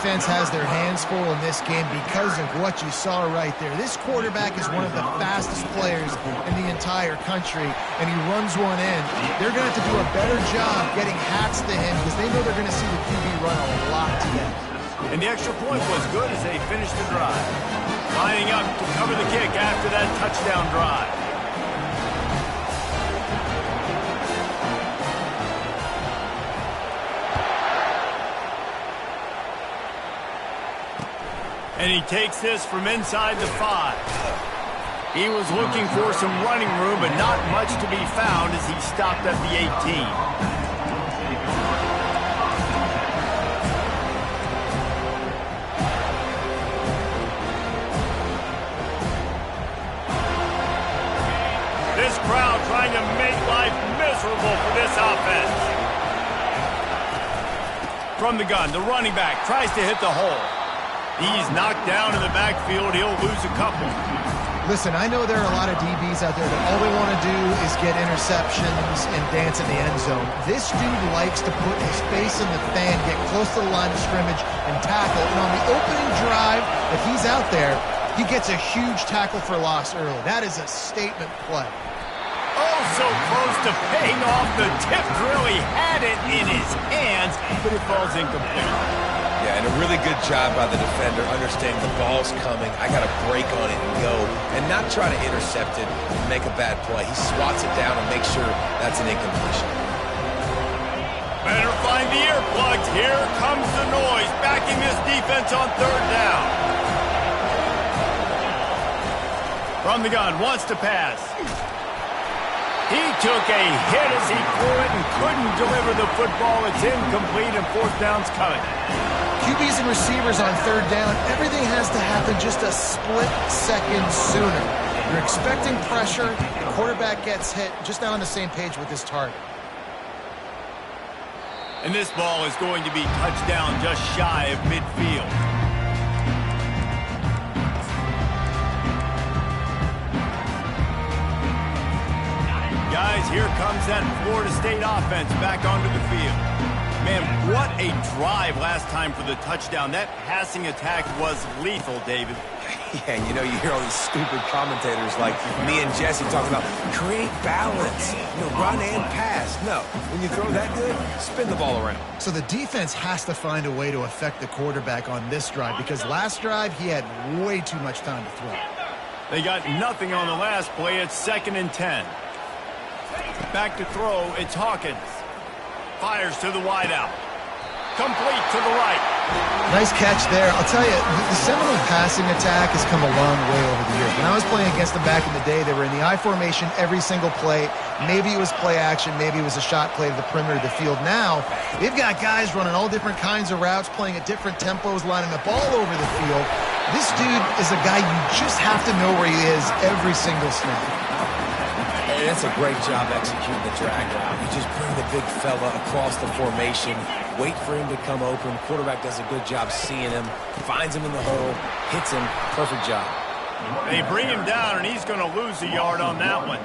defense has their hands full in this game because of what you saw right there. This quarterback is one of the fastest players in the entire country, and he runs one in. They're going to have to do a better job getting hats to him because they know they're going to see the QB run a lot today. And the extra point was good as they finished the drive. Lining up to cover the kick after that touchdown drive. And he takes this from inside the 5. He was looking for some running room, but not much to be found as he stopped at the 18. This crowd trying to make life miserable for this offense. From the gun, the running back tries to hit the hole. He's knocked down in the backfield. He'll lose a couple. Listen, I know there are a lot of DBs out there that all they want to do is get interceptions and dance in the end zone. This dude likes to put his face in the fan, get close to the line of scrimmage, and tackle. And on the opening drive, if he's out there, he gets a huge tackle for loss early. That is a statement play. Oh, so close to paying off. The tip really had it in his hands, but it falls incomplete. Yeah, and a really good job by the defender understanding the ball's coming. I got to break on it and go, and not try to intercept it and make a bad play. He swats it down and makes sure that's an incompletion. Better find the earplugs. Here comes the noise, backing this defense on third down. From the gun, wants to pass. He took a hit as he threw it and couldn't deliver the football. It's incomplete, and fourth down's coming. QBs and receivers on third down, everything has to happen just a split second sooner. You're expecting pressure, the quarterback gets hit, just not on the same page with his target. And this ball is going to be touched down just shy of midfield. Guys, here comes that Florida State offense back onto the field. Man, what a drive last time for the touchdown. That passing attack was lethal, David. Yeah, you know, you hear all these stupid commentators like me and Jesse talking about create balance, run and pass. No, when you throw that good, spin the ball around. So the defense has to find a way to affect the quarterback on this drive because last drive he had way too much time to throw. They got nothing on the last play. It's 2nd and 10. Back to throw, it's Hawkins. Fires to the wideout. Complete to the right. Nice catch there. I'll tell you, the Seminole passing attack has come a long way over the years. When I was playing against them back in the day, they were in the I formation every single play. Maybe it was play action. Maybe it was a shot play to the perimeter of the field. Now, they've got guys running all different kinds of routes, playing at different tempos, lining up all over the field. This dude is a guy you just have to know where he is every single snap. And that's a great job executing the drag route. You just bring the big fella across the formation, wait for him to come open. Quarterback does a good job seeing him, finds him in the hole, hits him. Perfect job. They bring him down, and he's going to lose a yard on that one.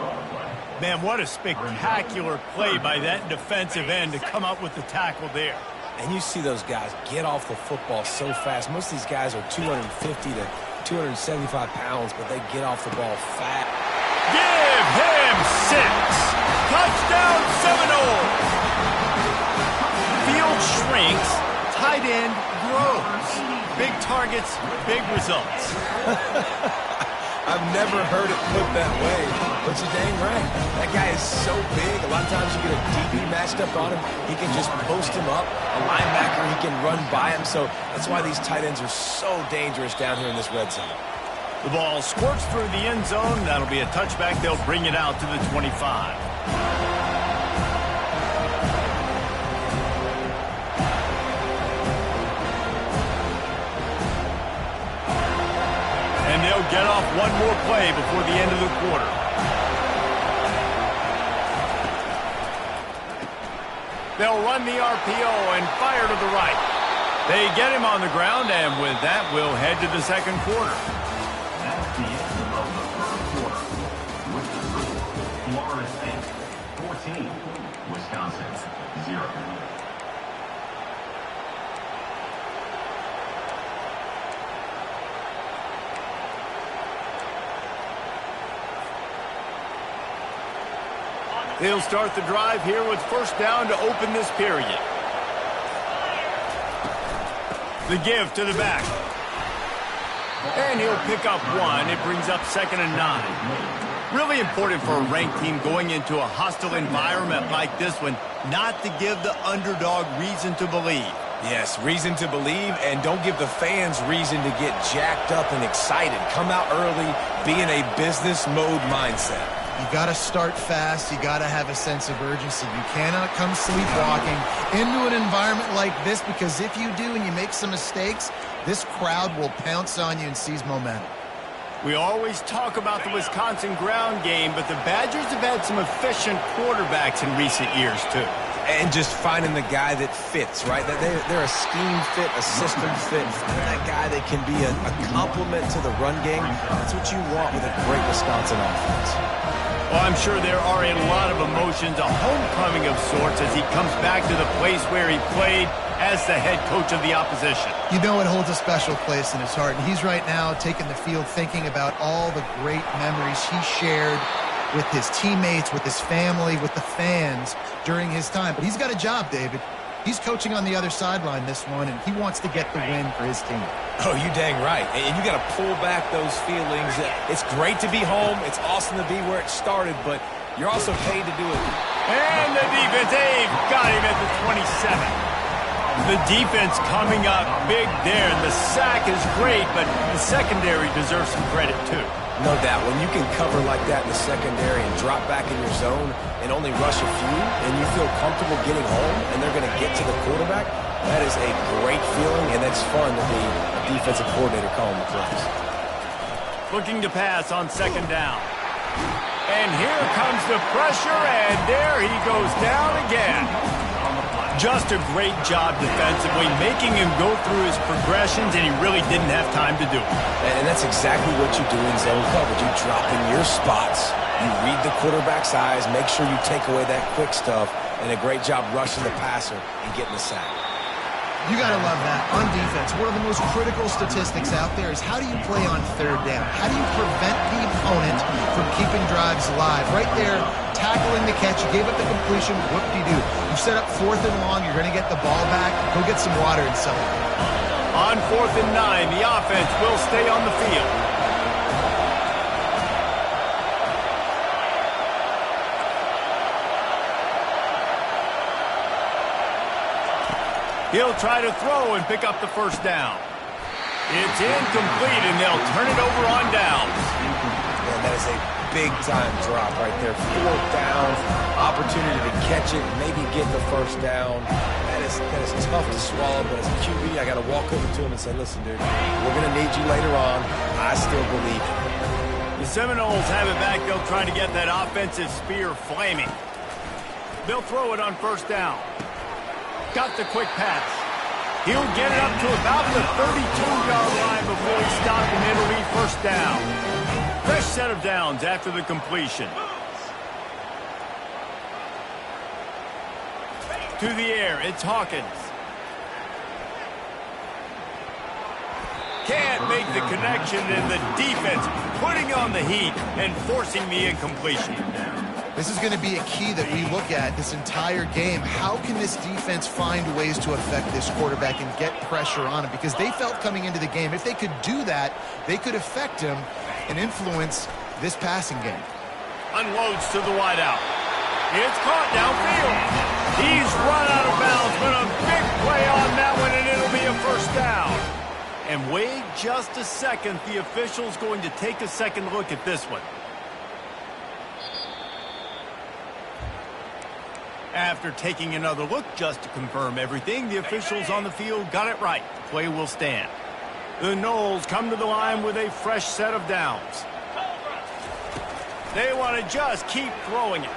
Man, what a spectacular play by that defensive end to come up with the tackle there. And you see those guys get off the football so fast. Most of these guys are 250 to 275 pounds, but they get off the ball fast. Give him 6. Touchdown Seminoles. Field shrinks, tight end grows. Big targets, big results. I've never heard it put that way, but you're dang right. That guy is so big. A lot of times you get a DB matched up on him. He can just post him up. A linebacker, he can run by him. So that's why these tight ends are so dangerous down here in this red zone. The ball squirts through the end zone. That'll be a touchback. They'll bring it out to the 25. And they'll get off one more play before the end of the quarter. They'll run the RPO and fire to the right. They get him on the ground, and with that, we'll head to the second quarter. That's the end of the first quarter. With the score, Florida State 14, Wisconsin 0. They'll start the drive here with first down to open this period. The give to the back. And he'll pick up one. It brings up 2nd and 9. Really important for a ranked team going into a hostile environment like this one, not to give the underdog reason to believe. Yes, reason to believe, and don't give the fans reason to get jacked up and excited. Come out early, be in a business mode mindset. You got to start fast. You got to have a sense of urgency. You cannot come sleepwalking into an environment like this, because if you do and you make some mistakes, this crowd will pounce on you and seize momentum. We always talk about the Wisconsin ground game, but the Badgers have had some efficient quarterbacks in recent years, too. And just finding the guy that fits, right? They're a scheme fit, a system fit. Finding that guy that can be a complement to the run game. That's what you want with a great Wisconsin offense. Well, I'm sure there are a lot of emotions, a homecoming of sorts, as he comes back to the place where he played as the head coach of the opposition. You know it holds a special place in his heart, and he's right now taking the field thinking about all the great memories he shared with his teammates, with his family, with the fans during his time. But he's got a job, David. He's coaching on the other sideline this one, and he wants to get the win for his team. Oh, you dang right. And you got to pull back those feelings. It's great to be home. It's awesome to be where it started, but you're also paid to do it. And the defense, they've got him at the 27. The defense coming up big there, and the sack is great, but the secondary deserves some credit, too. No doubt. When you can cover like that in the secondary and drop back in your zone and only rush a few, and you feel comfortable getting home and they're going to get to the quarterback, that is a great feeling, and that's fun to be a defensive coordinator calling the plays. Looking to pass on 2nd down. And here comes the pressure, and there he goes down again. Just a great job defensively, making him go through his progressions, and he really didn't have time to do it. And that's exactly what you do in zone coverage. You drop in your spots, you read the quarterback's eyes, make sure you take away that quick stuff, and a great job rushing the passer and getting the sack. You got to love that. On defense, one of the most critical statistics out there is how do you play on 3rd down? How do you prevent the opponent from keeping drives alive? Right there, tackling the catch. You gave up the completion. Whoop-de-doo. You set up 4th and long. You're going to get the ball back. Go get some water and celebrate. On 4th and 9, the offense will stay on the field. He'll try to throw and pick up the first down. It's incomplete, and they'll turn it over on downs. And that is a big-time drop right there. 4th down, opportunity to catch it, maybe get the first down. That is tough to swallow, but as a QB, I got to walk over to him and say, listen, dude, we're going to need you later on. I still believe it. The Seminoles have it back. They'll try to get that offensive spear flaming. They'll throw it on 1st down. Got the quick pass. He'll get it up to about the 32-yard line before he stops, and it'll be 1st down. Fresh set of downs after the completion. To the air, it's Hawkins. Can't make the connection, and the defense putting on the heat and forcing the incompletion. This is going to be a key that we look at this entire game. How can this defense find ways to affect this quarterback and get pressure on him? Because they felt coming into the game, if they could do that, they could affect him and influence this passing game. Unloads to the wideout. It's caught downfield. He's run out of bounds, but a big play on that one, and it'll be a 1st down. And wait just a second. The official's going to take a second look at this one. After taking another look just to confirm everything, the officials on the field got it right. The play will stand. The Noles come to the line with a fresh set of downs. They want to just keep throwing it.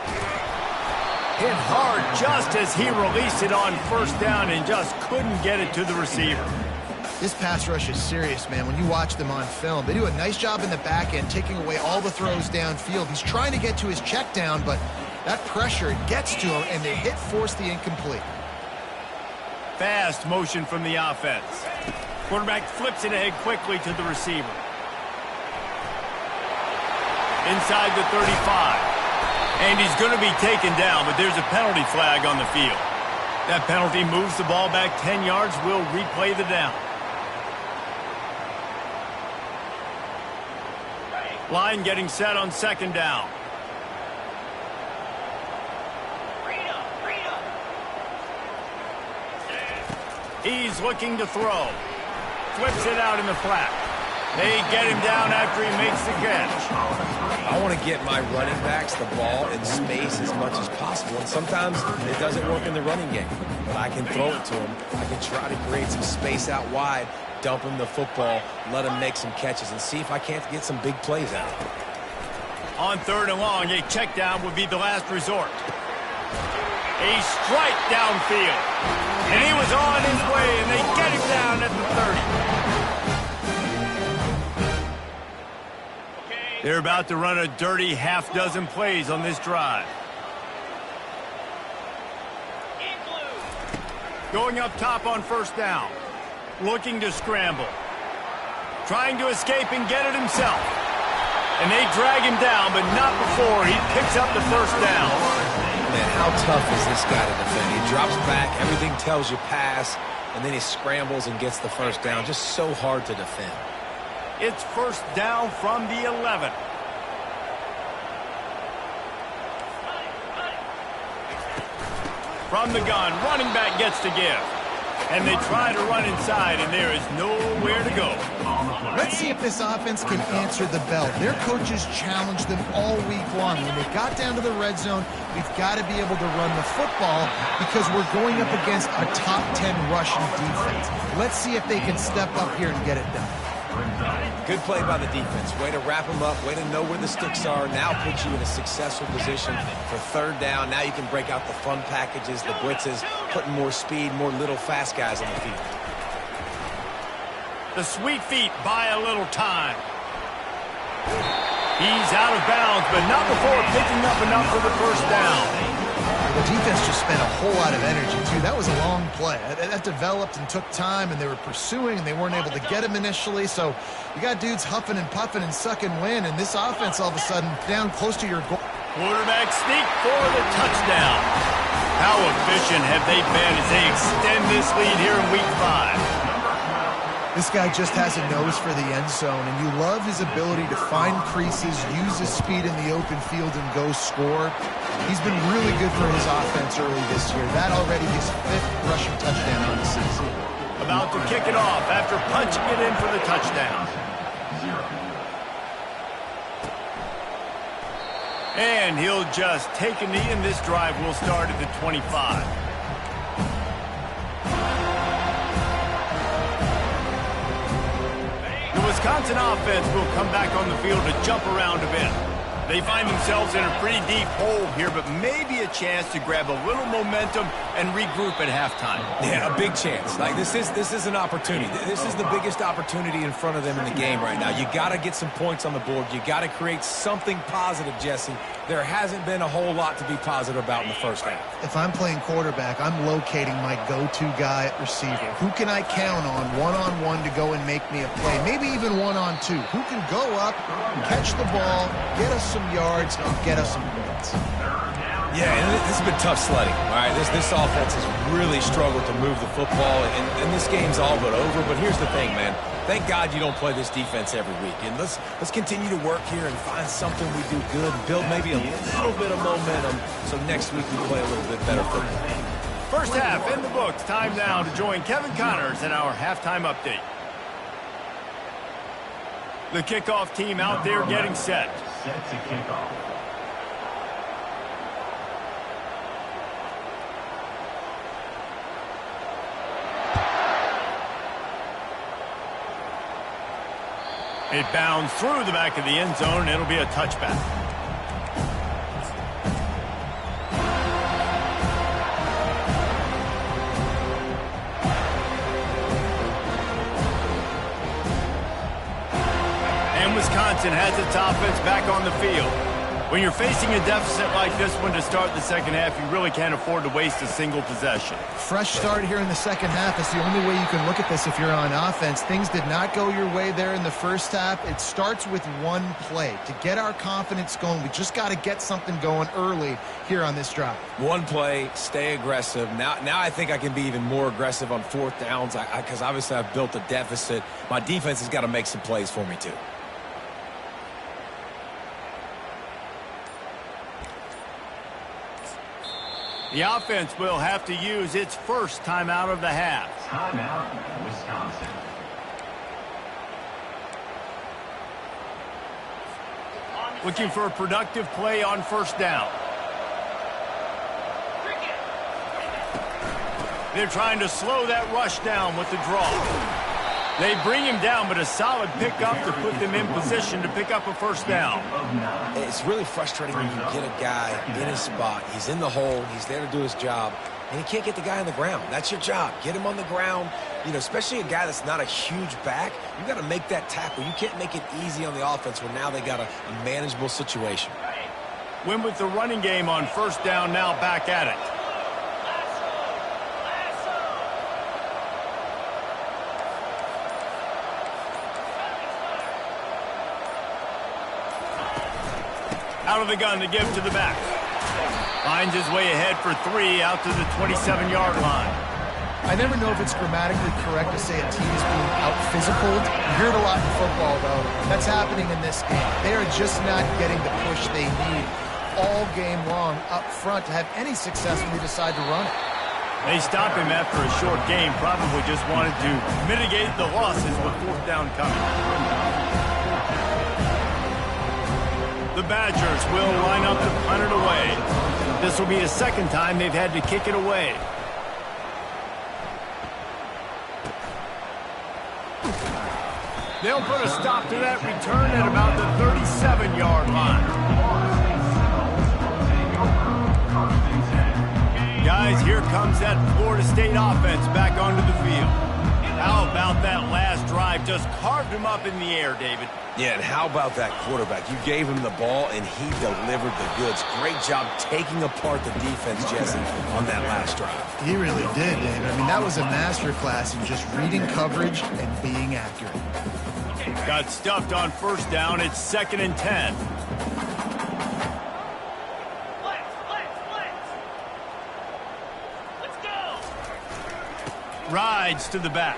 Hit hard just as he released it on 1st down and just couldn't get it to the receiver. This pass rush is serious, man. When you watch them on film, they do a nice job in the back end, taking away all the throws downfield. He's trying to get to his check down, but that pressure gets to him, and the hit forced the incomplete. Fast motion from the offense. Quarterback flips it ahead quickly to the receiver. Inside the 35. And he's going to be taken down, but there's a penalty flag on the field. That penalty moves the ball back 10 yards. We'll replay the down. Line getting set on second down. He's looking to throw. Flips it out in the flat. They get him down after he makes the catch. I want to get my running backs the ball in space as much as possible. And sometimes it doesn't work in the running game. But I can throw it to him. I can try to create some space out wide, dump him the football, let him make some catches, and see if I can't get some big plays out of it. On third and long, a check down would be the last resort. A strike downfield. And he was on his way, and they get him down at the 30. They're about to run a dirty half-dozen plays on this drive. Going up top on first down. Looking to scramble. Trying to escape and get it himself. And they drag him down, but not before he picks up the first down. Man, how tough is this guy to defend? He drops back, everything tells you pass, and then he scrambles and gets the first down. Just so hard to defend. It's first down from the 11. From the gun, running back gets to give. And they try to run inside, and there is nowhere to go. Let's see if this offense can answer the bell. Their coaches challenged them all week long. When they got down to the red zone, we've got to be able to run the football because we're going up against a top 10 rushing defense. Let's see if they can step up here and get it done. Good play by the defense. Way to wrap them up. Way to know where the sticks are. Now put you in a successful position for third down. Now you can break out the fun packages, the blitzes, putting more speed, more little fast guys on the field. The sweet feet buy a little time. He's out of bounds, but not before picking up enough for the first down. The defense just spent a whole lot of energy, too. That was a long play. That developed and took time, and they were pursuing, and they weren't able to get him initially. So you got dudes huffing and puffing and sucking wind, and this offense all of a sudden down close to your goal. Quarterback sneak for the touchdown. How efficient have they been as they extend this lead here in Week 5? This guy just has a nose for the end zone, and you love his ability to find creases, use his speed in the open field, and go score. He's been really good for his offense early this year. That already his 5th rushing touchdown on the season. About to kick it off after punching it in for the touchdown. And he'll just take a knee, and this drive will start at the 25. The Wisconsin offense will come back on the field to jump around a bit. They find themselves in a pretty deep hole here, but maybe a chance to grab a little momentum and regroup at halftime. Yeah, a big chance. Like this is an opportunity. This is the biggest opportunity in front of them in the game right now. You got to get some points on the board. You got to create something positive, Jesse. There hasn't been a whole lot to be positive about in the first half. If I'm playing quarterback, I'm locating my go-to guy at receiver. Who can I count on one-on-one to go and make me a play? Maybe even one-on-two. Who can go up, catch the ball, get us some yards, and get us some points? Yeah, and this has been tough sledding. All right, this offense has really struggled to move the football, and this game's all but over. But here's the thing, man. Thank God you don't play this defense every week. And let's continue to work here and find something we do good and build maybe a little bit of momentum so next week we play a little bit better football. First half in the books. Time now to join Kevin Connors in our halftime update. The kickoff team out there getting set. Set to kick off. It bounds through the back of the end zone, and it'll be a touchback. And Wisconsin has its offense back on the field. When you're facing a deficit like this one to start the second half, you really can't afford to waste a single possession. Fresh start here in the second half. It's the only way you can look at this if you're on offense. Things did not go your way there in the first half. It starts with one play. To get our confidence going, we just got to get something going early here on this drive. One play, stay aggressive. Now I think I can be even more aggressive on fourth downs because obviously I've built a deficit. My defense has got to make some plays for me too. The offense will have to use its first timeout of the half. Timeout, Wisconsin. Looking for a productive play on first down. They're trying to slow that rush down with the draw. They bring him down, but a solid pickup to put them in position to pick up a first down. It's really frustrating when you get a guy in his spot. He's in the hole. He's there to do his job, and he can't get the guy on the ground. That's your job. Get him on the ground. You know, especially a guy that's not a huge back. You got to make that tackle. You can't make it easy on the offense when now they got a manageable situation. Win with the running game on first down, now back at it. Out of the gun to give to the back. Finds his way ahead for 3 out to the 27-yard line. I never know if it's grammatically correct to say a team is being out-physicaled. You hear it a lot in football, though. That's happening in this game. They are just not getting the push they need all game long up front to have any success when they decide to run it. They stop him after a short game. Probably just wanted to mitigate the losses with fourth down coming. The Badgers will line up to punt it away. This will be the second time they've had to kick it away. They'll put a stop to that return at about the 37-yard line. Guys, here comes that Florida State offense back onto the field. How about that last drive? Just carved him up in the air, David. Yeah, and how about that quarterback? You gave him the ball, and he delivered the goods. Great job taking apart the defense, Jesse, on that last drive. He really did, David. I mean, that was a masterclass in just reading coverage and being accurate. Got stuffed on first down. It's 2nd and 10. Let's go. Rides to the back.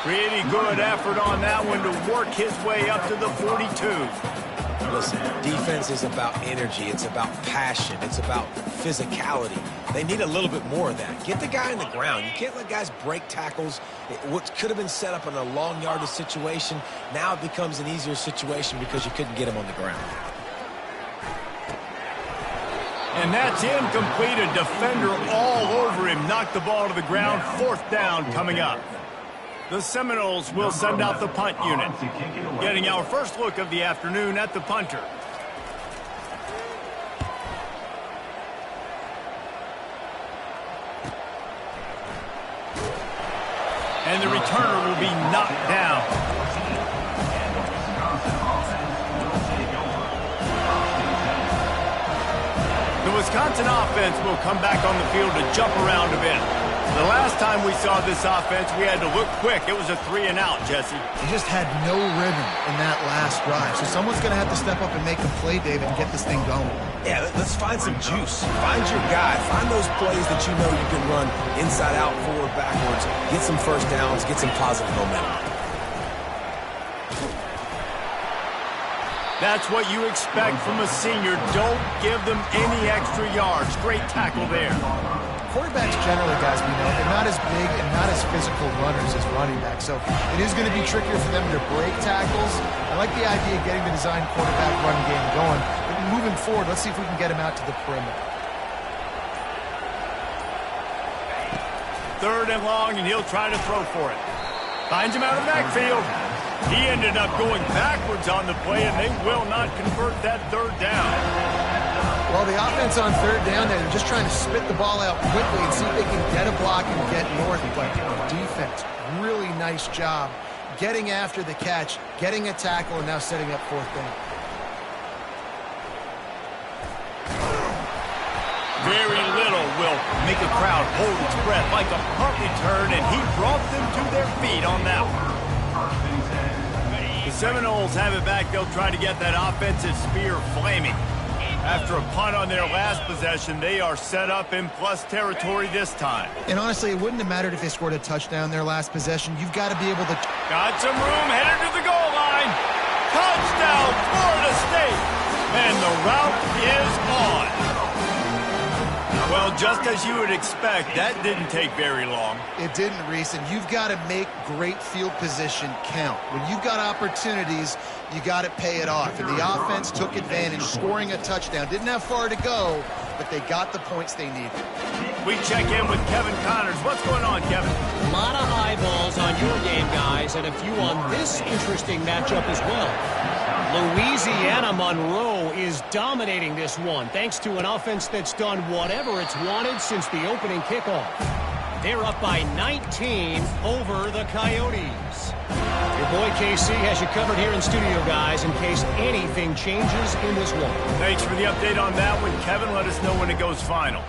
Pretty good effort on that one to work his way up to the 42. Listen, defense is about energy. It's about passion. It's about physicality. They need a little bit more of that. Get the guy on the ground. You can't let guys break tackles. What could have been set up in a long yardage situation, now it becomes an easier situation because you couldn't get him on the ground. And that's incomplete. A defender all over him. Knocked the ball to the ground. Fourth down coming up. The Seminoles will send out the punt unit. Getting our first look of the afternoon at the punter. And the returner will be knocked down. The Wisconsin offense will come back on the field to jump around a bit. The last time we saw this offense, we had to look quick. It was a 3-and-out, Jesse. He just had no rhythm in that last drive. So someone's going to have to step up and make a play, David, and get this thing going. Yeah, let's find some juice. Find your guy. Find those plays that you know you can run inside out, forward, backwards. Get some first downs. Get some positive momentum. That's what you expect from a senior. Don't give them any extra yards. Great tackle there. Quarterbacks generally, guys, we know, they're not as big and not as physical runners as running backs. So it is going to be trickier for them to break tackles. I like the idea of getting the design quarterback run game going. But moving forward, let's see if we can get him out to the perimeter. 3rd and long, and he'll try to throw for it. Finds him out of the backfield. He ended up going backwards on the play, and they will not convert that 3rd down. Well, the offense on 3rd down there, they're just trying to spit the ball out quickly and see if they can get a block and get north. But defense, really nice job getting after the catch, getting a tackle, and now setting up 4th down. will make a crowd hold its breath like a punt return, and he brought them to their feet on that one. The Seminoles have it back. They'll try to get that offensive spear flaming. After a punt on their last possession, they are set up in plus territory this time. And honestly, it wouldn't have mattered if they scored a touchdown their last possession. You've got to be able to... Got some room, headed to the goal line. Touchdown, Florida State. And the route is on. Well, just as you would expect, that didn't take very long. It didn't, Reese, and you've got to make great field position count. When you've got opportunities, you got to pay it off. And the offense took advantage, scoring a touchdown. Didn't have far to go, but they got the points they needed. We check in with Kevin Connors. What's going on, Kevin? A lot of eyeballs on your game, guys, and a few on this interesting matchup as well. Louisiana Monroe is dominating this one, thanks to an offense that's done whatever it's wanted since the opening kickoff. They're up by 19 over the Coyotes. Your boy KC has you covered here in studio, guys, in case anything changes in this one. Thanks for the update on that one, Kevin. Let us know when it goes final.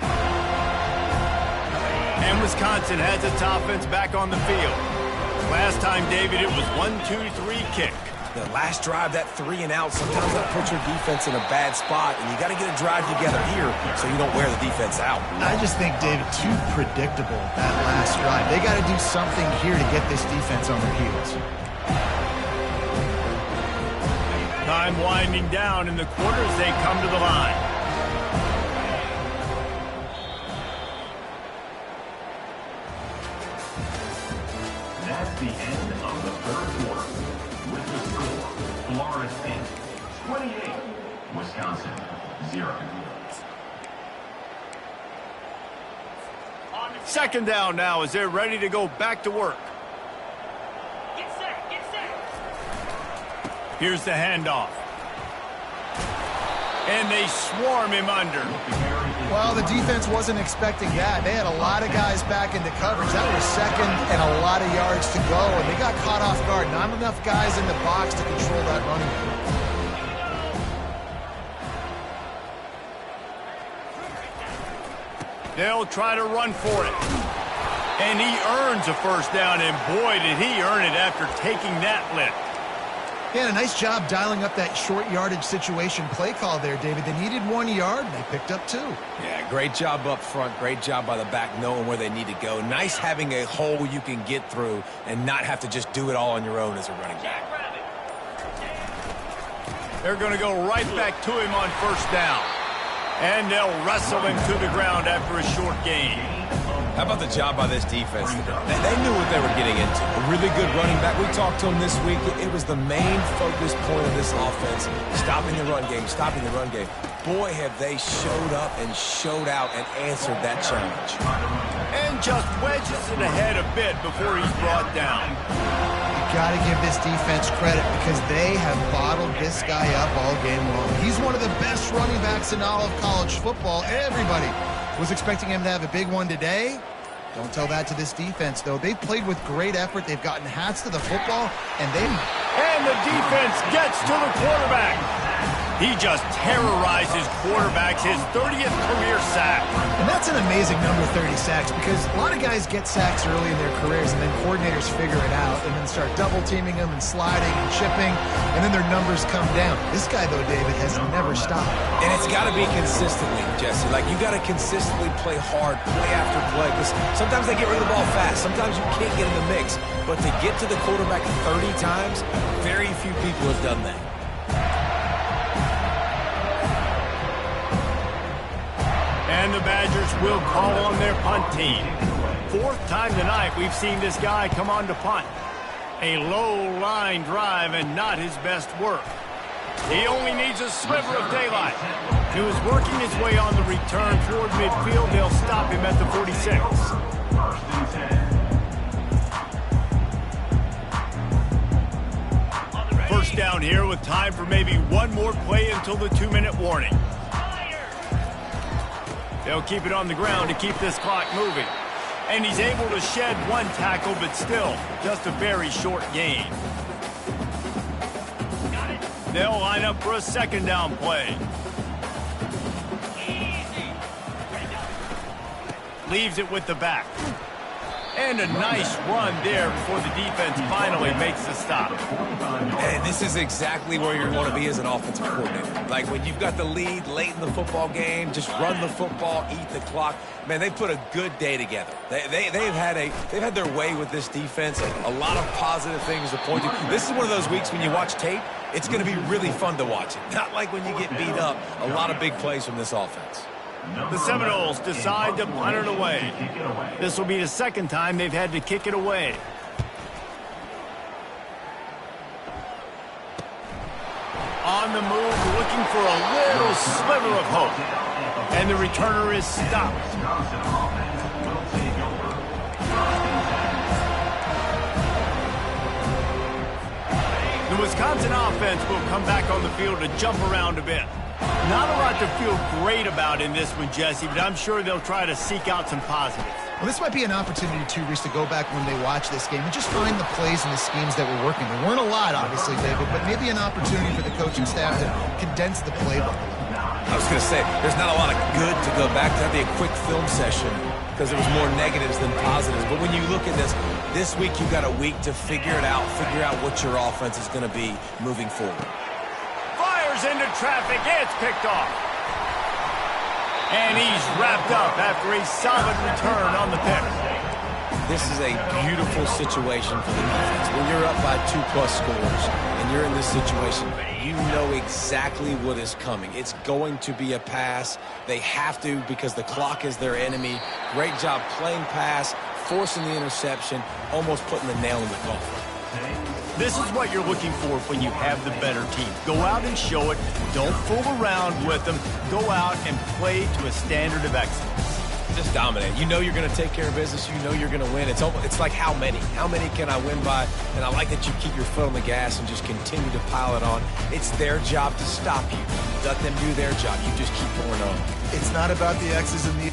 And Wisconsin has its offense back on the field. Last time, David, it was 1-2-3 kick. The last drive, that 3-and-out, sometimes that puts your defense in a bad spot, and you got to get a drive together here so you don't wear the defense out. I just think, David, too predictable, that last drive. They got to do something here to get this defense on their heels. Time winding down in the quarter as they come to the line. That's the end of the third quarter. With the score, Florida State 28, Wisconsin 0. Second down now as they're ready to go back to work. Get set, get set. Here's the handoff. And they swarm him under. Well, the defense wasn't expecting that. They had a lot of guys back into coverage. That was second and a lot of yards to go, and they got caught off guard. Not enough guys in the box to control that running game. They'll try to run for it. And he earns a first down, and boy, did he earn it after taking that lift. Yeah, a nice job dialing up that short yardage situation play call there, David. They needed 1 yard, and they picked up 2. Yeah, great job up front. Great job by the back knowing where they need to go. Nice having a hole you can get through and not have to just do it all on your own as a running back. They're going to go right back to him on first down. And they'll wrestle him to the ground after a short gain. How about the job by this defense? They knew what they were getting into. A really good running back. We talked to him this week. It was the main focus point of this offense. Stopping the run game, stopping the run game. Boy, have they showed up and showed out and answered that challenge. And just wedges it ahead a bit before he's brought down. You got to give this defense credit because they have bottled this guy up all game long. He's one of the best running backs in all of college football. Everybody was expecting him to have a big one today. Don't tell that to this defense, though. They've played with great effort. They've gotten hats to the football, and And the defense gets to the quarterback. He just terrorizes quarterbacks, his 30th career sack. And that's an amazing number, 30 sacks, because a lot of guys get sacks early in their careers, and then coordinators figure it out and then start double-teaming them and sliding and chipping, and then their numbers come down. This guy, though, David, has never stopped. And it's got to be consistently, Jesse. Like, you got to consistently play hard, play after play, because sometimes they get rid of the ball fast. Sometimes you can't get in the mix. But to get to the quarterback 30 times, very few people have done that. And the Badgers will call on their punt team. 4th time tonight we've seen this guy come on to punt. A low-line drive and not his best work. He only needs a sliver of daylight. He was working his way on the return toward midfield. They'll stop him at the 46. First down here with time for maybe one more play until the 2-minute warning. They'll keep it on the ground to keep this clock moving. And he's able to shed one tackle, but still, just a very short gain. They'll line up for a second down play. Leaves it with the back. And a nice run there before the defense finally makes the stop. And this is exactly where you want to be as an offensive coordinator. Like when you've got the lead late in the football game, just run the football, eat the clock. Man, they put a good day together. They've had their way with this defense. A lot of positive things to point to. This is one of those weeks when you watch tape, it's going to be really fun to watch it. Not like when you get beat up. A lot of big plays from this offense. The Seminoles decide to punt it away. This will be the second time they've had to kick it away. On the move, looking for a little sliver of hope. And the returner is stopped. The Wisconsin offense will come back on the field to jump around a bit. Not a lot to feel great about in this one, Jesse, but I'm sure they'll try to seek out some positives. Well, this might be an opportunity, too, Reese, to go back when they watch this game and just find the plays and the schemes that were working. There weren't a lot, obviously, David, but maybe an opportunity for the coaching staff to condense the playbook. I was going to say, there's not a lot of good to go back to. That'd be a quick film session because there was more negatives than positives. But when you look at this week you've got a week to figure it out, figure out what your offense is going to be moving forward. Fires into traffic. It's picked off. And he's wrapped up after a solid return on the pick. This is a beautiful situation for the defense. When you're up by 2+ scores and you're in this situation, you know exactly what is coming. It's going to be a pass. They have to because the clock is their enemy. Great job playing pass, forcing the interception, almost putting the nail in the coffin. This is what you're looking for when you have the better team. Go out and show it. Don't fool around with them. Go out and play to a standard of excellence. Just dominate. You know you're going to take care of business. You know you're going to win. It's like how many? How many can I win by? And I like that you keep your foot on the gas and just continue to pile it on. It's their job to stop you. Let them do their job. You just keep going on. It's not about the X's and the